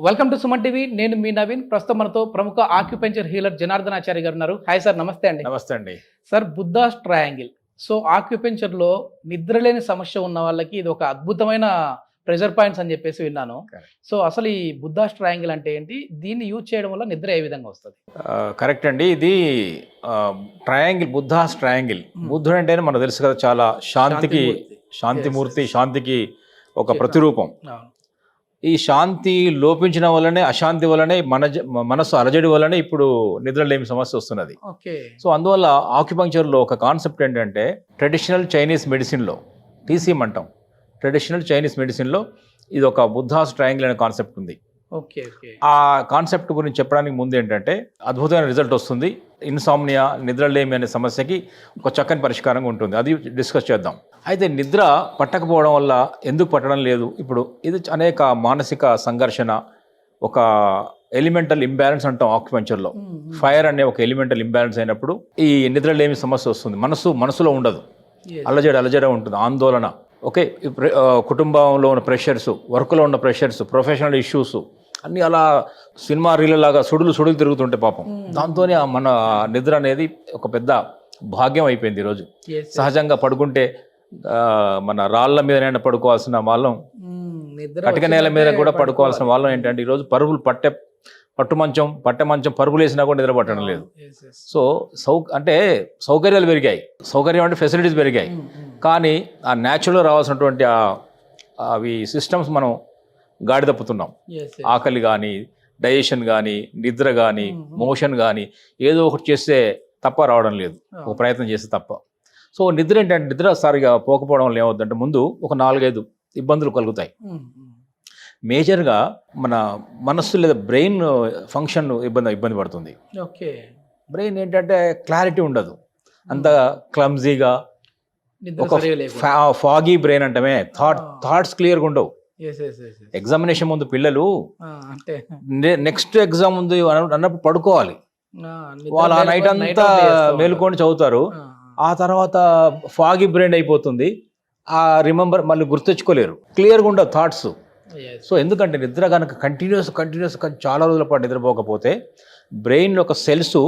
Welcome to Suman TV. నేను మీ నవీన్. ప్రస్తుతం మనతో ప్రముఖ ఆక్యుపెంచర్ హీలర్ జనార్దనాచారి గారు ఉన్నారు. హాయ్ సార్, నమస్తే అండి. నమస్తే అండి సార్, బుద్ధాస్ ట్రయాంగిల్. సో ఆక్యుపెంచర్లో నిద్రలేని సమస్య ఉన్న వాళ్ళకి ఇది ఒక అద్భుతమైన ప్రెజర్ పాయింట్స్ అని చెప్పేసి విన్నాను. సో అసలు ఈ బుద్ధాస్ ట్రయాంగిల్ అంటే ఏంటి, దీన్ని యూజ్ చేయడం వల్ల నిద్ర ఏ విధంగా వస్తుంది? కరెక్ట్ అండి. ఇది ట్రయాంగిల్, బుద్ధాస్ ట్రయాంగిల్. బుద్ధుడు అంటేనే మనకు తెలుసు కదా, చాలా శాంతిమూర్తి, శాంతికి ఒక ప్రతిరూపం. ఈ శాంతి లోపించిన వల్లనే, అశాంతి వల్లనే మనసు అలజడి వల్లనే ఇప్పుడు నిద్రలేమి సమస్య వస్తున్నది. సో అందువల్ల ఆక్యుపంక్చర్లో ఒక కాన్సెప్ట్ ఏంటంటే, ట్రెడిషనల్ చైనీస్ మెడిసిన్లో, టీసీఎం అంటాం, ట్రెడిషనల్ చైనీస్ మెడిసిన్లో ఇది ఒక బుద్ధాస్ ట్రయాంగిల్ అనే కాన్సెప్ట్ ఉంది. ఆ కాన్సెప్ట్ గురించి చెప్పడానికి ముందు ఏంటంటే, అద్భుతమైన రిజల్ట్ వస్తుంది. ఇన్సామ్నియా, నిద్రలేమి అనే సమస్యకి ఒక చక్కని పరిష్కారంగా ఉంటుంది. అది డిస్కస్ చేద్దాం. అయితే నిద్ర పట్టకపోవడం వల్ల ఎందుకు పట్టడం లేదు? ఇప్పుడు ఇది అనేక మానసిక సంఘర్షణ, ఒక ఎలిమెంటల్ ఇంబ్యాలెన్స్ అంటాం ఆక్యుపంక్చర్లో. ఫైర్ అనే ఒక ఎలిమెంటల్ ఇంబ్యాలెన్స్ అయినప్పుడు ఈ నిద్రలేమి సమస్య వస్తుంది. మనసులో ఉండదు, అలజడి ఉంటుంది, ఆందోళన. ఓకే, కుటుంబంలో ఉన్న ప్రెషర్స్, వర్క్లో ఉన్న ప్రెషర్స్, ప్రొఫెషనల్ ఇష్యూస్ అన్నీ అలా సినిమా రీళ్ళలాగా సుడులు తిరుగుతుంటాయి పాపం. దాంతోనే మన నిద్ర అనేది ఒక పెద్ద భాగ్యం అయిపోయింది ఈరోజు. సహజంగా పడుకుంటే మన రాళ్ల మీదనైనా పడుకోవాల్సిన వాళ్ళం, కటిక నేల మీద కూడా పడుకోవాల్సిన వాళ్ళం ఏంటంటే, ఈరోజు పట్టే మంచం పరుగులు వేసినా కూడా నిద్ర పట్టడం లేదు. సో అంటే సౌకర్యాలు పెరిగాయి, సౌకర్యం అంటే ఫెసిలిటీస్ పెరిగాయి, కానీ ఆ న్యాచురల్గా రావాల్సినటువంటి అవి సిస్టమ్స్ మనం గాడి తప్పుతున్నాం. ఆకలి కానీ, డైజెషన్ కానీ, నిద్ర కానీ, మోషన్ కానీ ఏదో ఒకటి చేస్తే తప్ప రావడం లేదు, ఒక ప్రయత్నం చేస్తే తప్ప. సో నిద్ర ఏంటంటే, నిద్ర సరిగా పోకపోవడం వల్ల ఏమవుతుందంటే, ముందు ఒక 4-5 ఇబ్బందులు కలుగుతాయి. మేజర్గా మన మనస్సు లేదా బ్రెయిన్ ఫంక్షన్ ఇబ్బంది పడుతుంది. బ్రెయిన్ ఏంటంటే క్లారిటీ ఉండదు, అంత క్లమ్జీగా, ఒక ఫాగీ బ్రెయిన్ అంటమే, థాట్స్ క్లియర్గా ఉండవు. ఎగ్జామినేషన్ ముందు పిల్లలు నెక్స్ట్ ఎగ్జామ్ ఉంది అన్నప్పుడు పడుకోవాలి, వాళ్ళు ఆ నైట్ అంతా మేలుకొని చదువుతారు. ఆ తర్వాత ఫాగీ బ్రెయిన్ అయిపోతుంది, ఆ మళ్ళీ గుర్తెచ్చుకోలేరు, క్లియర్గా ఉండవు థాట్స్. సో ఎందుకంటే నిద్ర కనుక కంటిన్యూస్ చాలా రోజుల పాటు నిద్రపోకపోతే బ్రెయిన్ యొక్క సెల్స్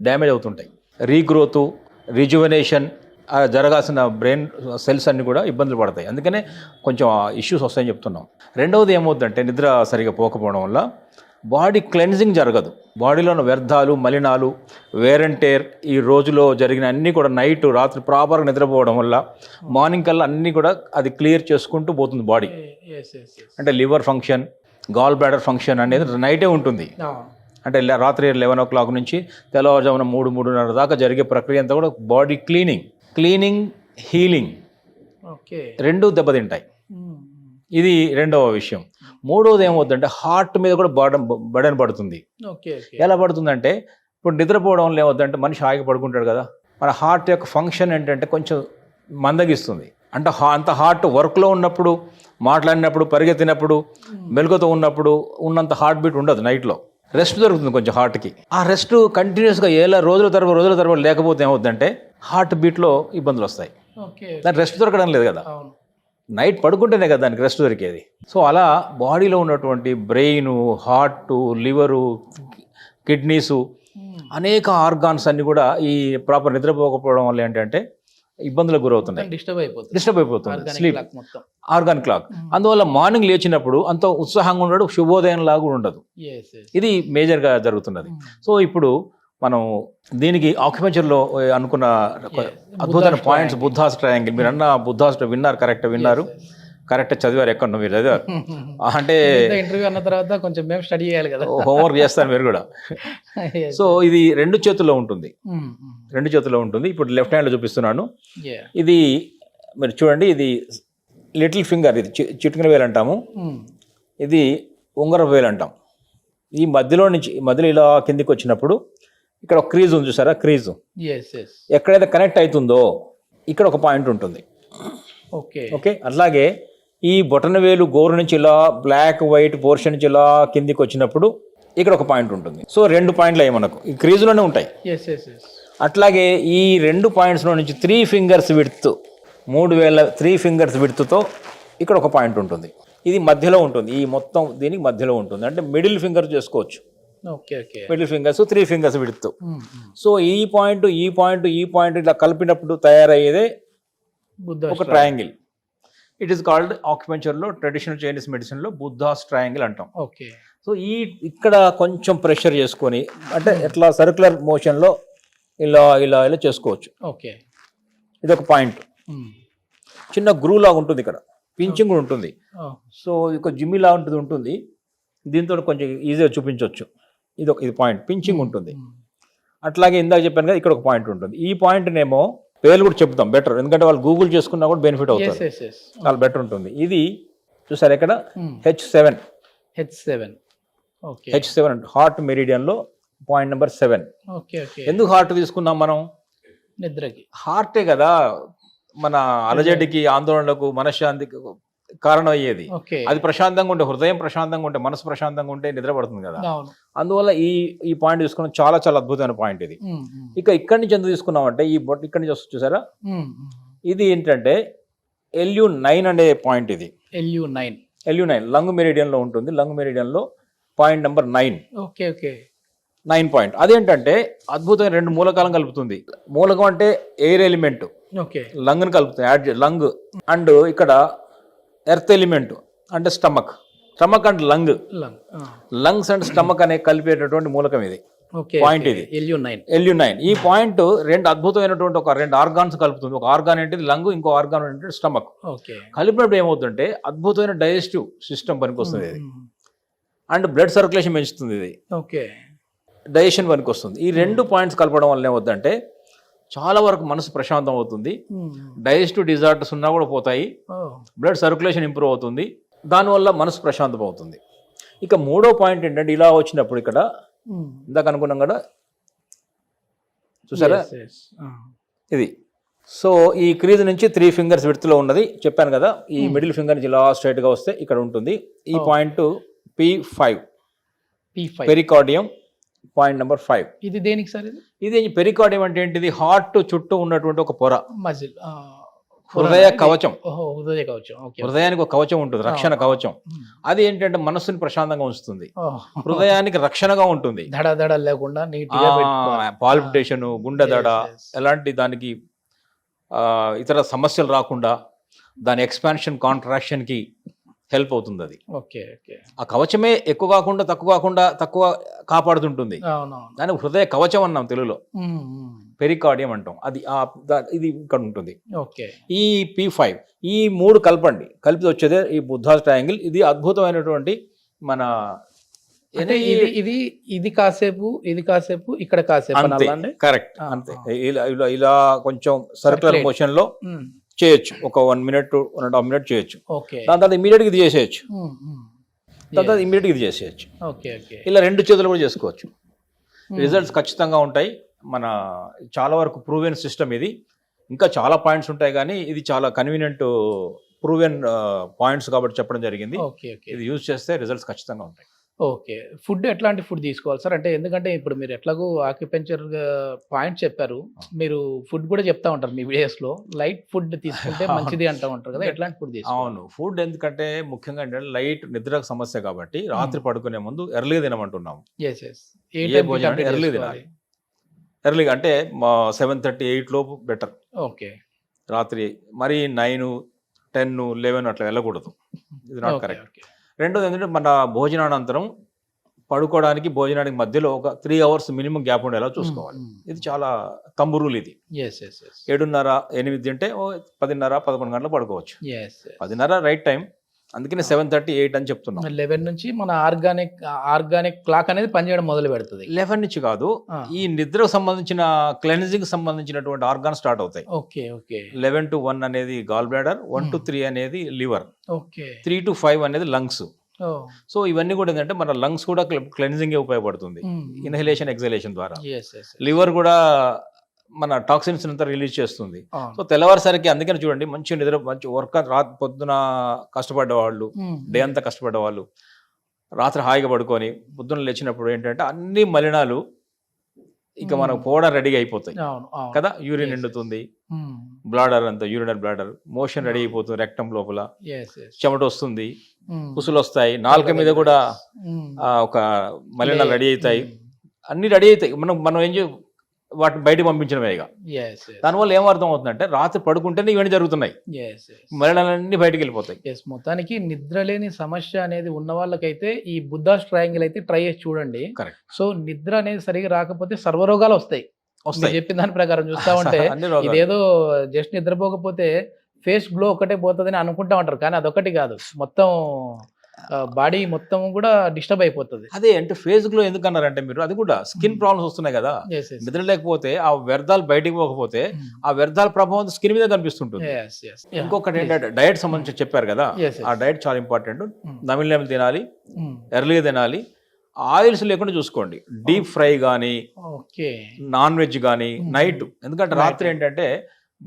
డ్యామేజ్ అవుతుంటాయి. రీగ్రోత్, రిజువనేషన్ జరగాల్సిన బ్రెయిన్ సెల్స్ అన్నీ కూడా ఇబ్బందులు పడతాయి. అందుకనే కొంచెం ఇష్యూస్ వస్తాయని చెప్తున్నాం. రెండవది ఏమవుతుందంటే, నిద్ర సరిగా పోకపోవడం వల్ల బాడీ క్లెన్జింగ్ జరగదు. బాడీలో ఉన్న వ్యర్థాలు, మలినాలు, వేర్ అండ్ టేర్, ఈ రోజులో జరిగిన అన్నీ కూడా రాత్రి ప్రాపర్గా నిద్రపోవడం వల్ల మార్నింగ్ కల్లా అన్నీ కూడా అది క్లియర్ చేసుకుంటూ పోతుంది బాడీ. అంటే liver function, gall bladder function అనేది నైటే ఉంటుంది. అంటే రాత్రి 11 o'clock నుంచి తెల్లవారుజామున 3-3:30 దాకా జరిగే ప్రక్రియ అంతా కూడా బాడీ క్లీనింగ్, హీలింగ్ రెండూ దెబ్బతింటాయి. ఇది రెండవ విషయం. మూడవది ఏమవుతుందంటే, హార్ట్ మీద కూడా బర్డెన్ పడుతుంది. ఎలా పడుతుందంటే, ఇప్పుడు నిద్రపోవడం వల్ల ఏమవుతుందంటే, మనిషి హాయిగా పడుకుంటాడు కదా, మన హార్ట్ యొక్క ఫంక్షన్ ఏంటంటే కొంచెం మందగిస్తుంది. అంటే అంత హార్ట్ వర్క్లో ఉన్నప్పుడు, మాట్లాడినప్పుడు, పరిగెత్తినప్పుడు, మెలుగుతో ఉన్నప్పుడు ఉన్నంత హార్ట్ బీట్ ఉండదు. నైట్లో రెస్ట్ దొరుకుతుంది కొంచెం హార్ట్కి. ఆ రెస్ట్ కంటిన్యూస్గా రోజుల తరబడి లేకపోతే ఏమవుతుందంటే, హార్ట్ బీట్లో ఇబ్బందులు వస్తాయి. దానికి రెస్ట్ దొరకడం లేదు కదా, నైట్ పడుకుంటేనే కదా దానికి రెస్ట్ దొరికేది. సో అలా బాడీలో ఉన్నటువంటి బ్రెయిన్, హార్ట్, లివరు, కిడ్నీసు, అనేక ఆర్గాన్స్ అన్ని కూడా ఈ ప్రాపర్ నిద్రపోకపోవడం వల్ల ఏంటంటే ఇబ్బందులకు గురవుతున్నాయి, డిస్టర్బ్ అయిపోతుంది స్లీప్, ఆర్గాన్ క్లాక్. అందువల్ల మార్నింగ్ లేచినప్పుడు అంత ఉత్సాహంగా ఉండడు, శుభోదయం లాగా కూడా ఉండదు. ఇది మేజర్గా జరుగుతున్నది. సో ఇప్పుడు మనం దీనికి ఆక్యుపంక్చర్లో అనుకున్న అద్భుతమైన పాయింట్స్, బుద్ధాస్ ట్రయాంగిల్. మీరు అన్న బుద్ధాస్ విన్నారు, కరెక్ట్ చదివారు. ఎక్కడ మీరు చదివారు అంటే ఇంటర్వ్యూ అన్న తర్వాత కొంచెం మేము స్టడీ చేయాలి కదా, హోంవర్క్ చేస్తారు మీరు కూడా. సో ఇది రెండు చేతుల్లో ఉంటుంది. ఇప్పుడు లెఫ్ట్ హ్యాండ్లో చూపిస్తున్నాను. ఇది మీరు చూడండి, ఇది లిటిల్ ఫింగర్, ఇది చిటికెన వేలు అంటాము, ఇది ఉంగరపు వేలు అంటాం. ఈ మధ్యలో ఇలా కిందికి వచ్చినప్పుడు ఇక్కడ ఒక క్రీజ్ ఉంది, చూసారా? క్రీజు ఎక్కడైతే కనెక్ట్ అవుతుందో ఇక్కడ ఒక పాయింట్ ఉంటుంది. ఓకే, అట్లాగే ఈ బొటన వేలు గోరు నుంచి ఇలా బ్లాక్ వైట్ పోర్షన్ నుంచి ఇలా కిందికి వచ్చినప్పుడు ఇక్కడ ఒక పాయింట్ ఉంటుంది. సో 2 పాయింట్లు అయ్యి మనకు ఈ క్రీజులోనే ఉంటాయి. అట్లాగే ఈ 2 పాయింట్స్లో నుంచి 3 fingers విడ్త్, 3 వేల 3 fingers విడ్త్తో ఇక్కడ ఒక పాయింట్ ఉంటుంది. ఇది మధ్యలో ఉంటుంది, ఈ మొత్తం దీనికి మధ్యలో ఉంటుంది, అంటే మిడిల్ ఫింగర్ చేసుకోవచ్చు. Okay okay. Middle fingers 3 fingers విడుతూ. సో ఈ పాయింట్ ఈ పాయింట్ ఈ పాయింట్ ఇట్లా కలిపినప్పుడు తయారయ్యేదే ఒక ట్రయాంగిల్. ఇట్ ఈస్ కాల్డ్ ఆక్యుపెంచర్లో, ట్రెడిషనల్ చైనీస్ మెడిసిన్లో బుద్ధాస్ ట్రయాంగిల్ అంటాం. ఓకే. సో ఇక్కడ కొంచెం ప్రెషర్ చేసుకొని, అంటే ఎట్లా సర్క్యులర్ మోషన్లో ఇలా ఇలా ఇలా చేసుకోవచ్చు. ఓకే. ఇది ఒక పాయింట్. చిన్న గ్రూ లాగా ఉంటుంది, ఇక్కడ పించింగ్ కూడా ఉంటుంది. సో ఒక జిమ్మి లాగా ఉంటుంది. దీంతో కొంచెం ఈజీగా చూపించవచ్చు. ఇది పాయింట్, పించింగ్ ఉంటుంది. అట్లాగే ఇందాక చెప్పాను కదా, ఇక్కడ ఒక పాయింట్ ఉంటుంది. ఈ పాయింట్నేమో పేర్లు కూడా చెప్తాం బెటర్, ఎందుకంటే వాళ్ళు గూగుల్ చేసుకున్నా కూడా బెనిఫిట్ అవుతారు, చాలా బెటర్ ఉంటుంది. ఇది చూసారు ఇక్కడ H7. H7 heart మెరిడియన్లో point number 7. ఎందుకు హార్ట్ తీసుకున్నాం మనం? నిద్రకి. హార్టే కదా మన అలజడికి, ఆందోళనలకు, మనశ్శాంతికి కారణం అయ్యేది. అది ప్రశాంతంగా ఉంటే, హృదయం ప్రశాంతంగా ఉంటే, మనసు ప్రశాంతంగా ఉంటే నిద్ర పడుతుంది కదా. అందువల్ల ఈ పాయింట్ తీసుకున్నాం, చాలా చాలా అద్భుతమైన పాయింట్ ఇది. ఇక ఇక్కడి నుంచి ఎందుకు తీసుకున్నామంటే, ఈ బొట్టు ఇక్కడి నుంచి వస్తుంది చూసారా, ఇది ఏంటంటే LU9 అనే పాయింట్. ఇది LU9 లంగ్ మెరిడియన్ లో ఉంటుంది. లంగ్ మెరిడియన్ లో పాయింట్ నెంబర్ 9. 9 పాయింట్. అదేంటంటే అద్భుతమైన 2 మూలకాలను కలుపుతుంది. మూలకం అంటే ఎయిర్ ఎలిమెంట్, లంగ్ ని కలుపుతుంది, లంగ్. అండ్ ఇక్కడ ఎర్త్ ఎలిమెంట్ అంటే stomach and lungs and stomach అనే కలిపేటటువంటి మూలకం ఇది. పాయింట్ ఇది LU9. ఈ పాయింట్ 2 అద్భుతమైనటువంటి ఒక 2 ఆర్గాన్స్ కలుపుతుంది. ఒక ఆర్గాన్ ఏంటిది లంగ్, ఇంకో ఆర్గాన్ ఏంటంటే స్టమక్. కలిపినప్పుడు ఏమవుతుందంటే అద్భుతమైన డైజెస్టివ్ సిస్టమ్ పనికి వస్తుంది ఇది. అండ్ బ్లడ్ సర్క్యులేషన్ పెంచుతుంది ఇది. డైజెషన్ పనికి వస్తుంది. ఈ 2 పాయింట్స్ కలపడం వల్ల ఏమవుతుందంటే చాలా వరకు మనసు ప్రశాంతం అవుతుంది. డైజెస్టివ్ డిజార్డర్స్ ఉన్నా కూడా పోతాయి. బ్లడ్ సర్క్యులేషన్ ఇంప్రూవ్ అవుతుంది. దానివల్ల మనసు ప్రశాంతం అవుతుంది. ఇక 3వ పాయింట్ ఏంటంటే, ఇలా వచ్చినప్పుడు ఇక్కడ ఇందాక అనుకున్నాం కదా చూసారా, ఇది. సో ఈ క్రీజ్ నుంచి 3 ఫింగర్స్ విడ్త్లో ఉన్నది చెప్పాను కదా. ఈ మిడిల్ ఫింగర్ నుంచి ఇలా స్ట్రైట్ గా వస్తే ఇక్కడ ఉంటుంది. ఈ point P5 pericardium, point number 5. ఇది దేనికి సార్? ఇది పెరికార్డియం అంటే ఏంటిది? హార్ట్ చుట్టూ ఉన్నటువంటి ఒక పొర, మజిల్, హృదయ కవచం. హృదయానికి ఒక కవచం ఉంటుంది, రక్షణ కవచం. అది ఏంటంటే మనస్సుని ప్రశాంతంగా ఉంచుతుంది, హృదయానికి రక్షణగా ఉంటుంది, దడ లేకుండా పాల్పిటేషన్, గుండె దడ, ఎలాంటి దానికి ఇతర సమస్యలు రాకుండా దాని ఎక్స్పాన్షన్ కాంట్రాక్షన్ కి హెల్ప్ అవుతుంది అది. ఆ కవచమే ఎక్కువ కాకుండా తక్కువ కాపాడుతుంటుంది. దాని హృదయ కవచం అన్నాం తెలుగులో, పెరికార్డియం అంటాం. అది ఇది ఇక్కడ ఉంటుంది. ఈ P5 ఈ 3 కలిపితే వచ్చేదే ఈ బుద్ధాస్ ట్రయాంగిల్. ఇది అద్భుతమైనటువంటి మన ఇది కాసేపు ఇక్కడ కాసేపు, కరెక్ట్ అంతే. ఇలా కొంచెం సర్క్యులర్ మోషన్ లో చేయొచ్చు. ఒక 1 మినిట్ 1.5 మినిట్ చేయొచ్చు. దాని తర్వాత ఇమీడియట్ గా ఇది చేసేయచ్చు. ఇలా 2 చేతులు కూడా చేసుకోవచ్చు. రిజల్ట్స్ ఖచ్చితంగా ఉంటాయి. మన చాలా వరకు ప్రూవెన్ సిస్టమ్ ఇది. ఇంకా చాలా పాయింట్స్ ఉంటాయి కానీ ఇది చాలా కన్వీనియంట్ ప్రూవెన్ పాయింట్స్ కాబట్టి చెప్పడం జరిగింది. ఇది యూజ్ చేస్తే రిజల్ట్స్ ఖచ్చితంగా ఉంటాయి. ఫుడ్ ఎట్లాంటి ఫుడ్ తీసుకోవాలి సార్? అంటే ఎందుకంటే ఇప్పుడు మీరు ఎట్లాగో ఆక్యుపెంచర్ పాయింట్ చెప్పారు, మీరు ఫుడ్ కూడా చెప్తా ఉంటారు మీ వీడియోస్ లో. లైట్ ఫుడ్ తీసుకుంటే మంచిది అంటూ ఉంటారు కదా, ఎట్లాంటి ఫుడ్ తీసుకోవాలి? అవును, ఫుడ్ ఎందుకంటే ముఖ్యంగా ఏంటంటే లైట్ నిద్రకు సమస్య కాబట్టి రాత్రి పడుకునే ముందు ఎర్లీగా తినమంటున్నాము. ఎర్లీ తినాలి. ఎర్లీగా అంటే 7:30, 8 లోపు బెటర్. రాత్రి మరి 9, 10, 11 అట్లా వెళ్ళకూడదు. ఇది నాట్ కరెక్ట్. రెండోది ఏంటంటే మన భోజనానంతరం పడుకోవడానికి భోజనానికి మధ్యలో ఒక 3 అవర్స్ మినిమం గ్యాప్ ఉండేలా చూసుకోవాలి. ఇది చాలా తంబు రూల్ ఇది. 7:30, 8 అంటే 10:30, 11 గంటలు పడుకోవచ్చు. 10:30 రైట్ టైం. అందుకనే 7:30, 8 అని చెప్తున్నాం. 11 నుంచి మన ఆర్గానిక్ క్లాక్ అనేది పనిచేయడం మొదలు పెడుతుంది. 11 నుంచి కాదు, ఈ నిద్రకు సంబంధించిన క్లెన్జింగ్ సంబంధించినటువంటి ఆర్గాన్ స్టార్ట్ అవుతాయి. 11 to 1 అనేది గాల్ బ్లాడర్, 1 to 3 అనేది లివర్, 3 to 5 అనేది లంగ్స్. సో ఇవన్నీ కూడా ఏంటంటే మన లంగ్స్ కూడా క్లెన్జింగ్ ఉపయోగపడుతుంది ఇన్హలేషన్ ఎక్సలేషన్ ద్వారా. లివర్ కూడా మన టాక్సిన్స్ అంతా రిలీజ్ చేస్తుంది. సో తెల్లవారుసరికి అందుకని చూడండి, మంచి నిద్ర, మంచి వర్క్, రాత్రి పొద్దున కష్టపడ్డవాళ్ళు, డే అంతా కష్టపడ్డవాళ్ళు రాత్రి హాయిగా పడుకొని పొద్దున లేచినప్పుడు ఏంటంటే అన్ని మలినాలు ఇక మనం పోవడం రెడీగా అయిపోతాయి అవును అవును కదా, యూరిన్ Yes, ఎండుతుంది, ఉమ్, బ్లాడర్ అంతా యూరినరీ బ్లాడర్ మోషన్ రెడీ అయిపోతుంది, రెక్టం లోపల yes, yes. చెమట వస్తుంది, ఉమ్, కుసులు వస్తాయి, నాలుక మీద కూడా ఉమ్, ఒక మలినాలు రెడీ అవుతాయి, ఉమ్, అన్ని రెడీ అవుతాయి. మనం మనం ఏం వాటిని బయటకు పంపించడమే. ఇక yes, yes. దానివల్ల ఏమర్థం అవుతుందంటే రాత్రి పడుకుంటేనే ఇవన్నీ జరుగుతున్నాయి, Yes, yes. మలినాలన్నీ బయటకు వెళ్ళిపోతాయి. ఎస్ మొత్తానికి నిద్రలేని సమస్య అనేది ఉన్న వాళ్ళకైతే ఈ బుద్ధాస్ ట్రయాంగిల్ అయితే ట్రై చేసి చూడండి. కరెక్ట్, సో నిద్ర అనేది సరిగా రాకపోతే సర్వరోగాలు వస్తాయి. మీరు వస్తాయి చెప్పిన దాని ప్రకారం చూస్తా ఉంటే అన్ని రోగాలు. ఇదేదో జస్ట్ నిద్రపోకపోతే ఫేస్ గ్లో ఒకటే పోతుందని అనుకుంటా ఉంటారు, కానీ అదొకటి కాదు, మొత్తం బాడీ మొత్తం కూడా డిస్టర్బ్ అయిపోతుంది. అదే అంటే ఫేస్ గ్లో ఎందుకు అన్నారంటే మీరు, అది కూడా స్కిన్ ప్రాబ్లమ్స్ వస్తున్నాయి కదా, Yes, yes. నిద్ర లేకపోతే ఆ వ్యర్థాలు బయటికి పోకపోతే ఆ వ్యర్థాల ప్రభావం స్కిన్ మీద కనిపిస్తుంటుంది. Yes, yes. Yeah. ఇంకొకటి ఏంటంటే డైట్ సంబంధించి చెప్పారు కదా, Yes, yes. ఆ డైట్ చాలా ఇంపార్టెంట్. Mm. నమిలి తినాలి, Mm. ఎర్లీగా తినాలి, ఆయిల్స్ లేకుండా చూసుకోండి, డీప్ ఫ్రై కానీ Okay. నాన్ వెజ్ కానీ Mm. నైట్. ఎందుకంటే Night. రాత్రి ఏంటంటే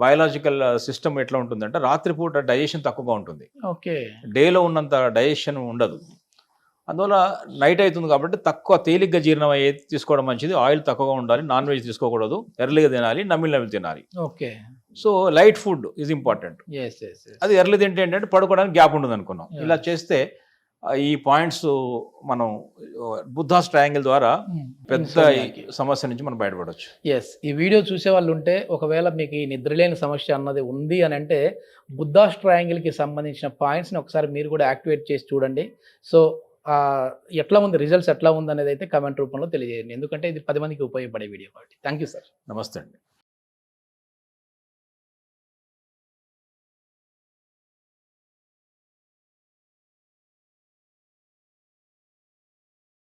బయలాజికల్ సిస్టమ్ ఎట్లా ఉంటుందంటే రాత్రిపూట డైజెషన్ తక్కువగా ఉంటుంది, Okay. డేలో ఉన్నంత డైజెషన్ ఉండదు. అందువల్ల నైట్ అవుతుంది కాబట్టి తక్కువ తేలిగ్గా జీర్ణం అయ్యేది తీసుకోవడం మంచిది, ఆయిల్ తక్కువగా ఉండాలి, నాన్ వెజ్ తీసుకోకూడదు, ఎర్లీగా తినాలి, నమిలి తినాలి. Okay. So light food is important. Yes, yes, yes. అది ఎర్లీ తింటే ఏంటంటే పడుకోవడానికి గ్యాప్ ఉండదు అనుకున్నాం. Yeah. ఇలా చేస్తే ఈ పాయింట్స్ మనం బుద్ధాస్ ట్రయాంగిల్ ద్వారా Mm. పెద్ద Insomnia కి. సమస్య నుంచి మనం బయటపడవచ్చు. ఎస్ ఈ వీడియో చూసే వాళ్ళు ఉంటే ఒకవేళ మీకు ఈ నిద్రలేని సమస్య అన్నది ఉంది అని అంటే బుద్ధాస్ ట్రయాంగిల్కి సంబంధించిన పాయింట్స్ని ఒకసారి మీరు కూడా యాక్టివేట్ చేసి చూడండి. సో ఎట్లా ఉంది, రిజల్ట్స్ ఎట్లా ఉంది అనేది అయితే కమెంట్ రూపంలో తెలియజేయండి, ఎందుకంటే ఇది 10 మందికి ఉపయోగపడే వీడియో కాబట్టి. Thank you sir. నమస్తే అండి.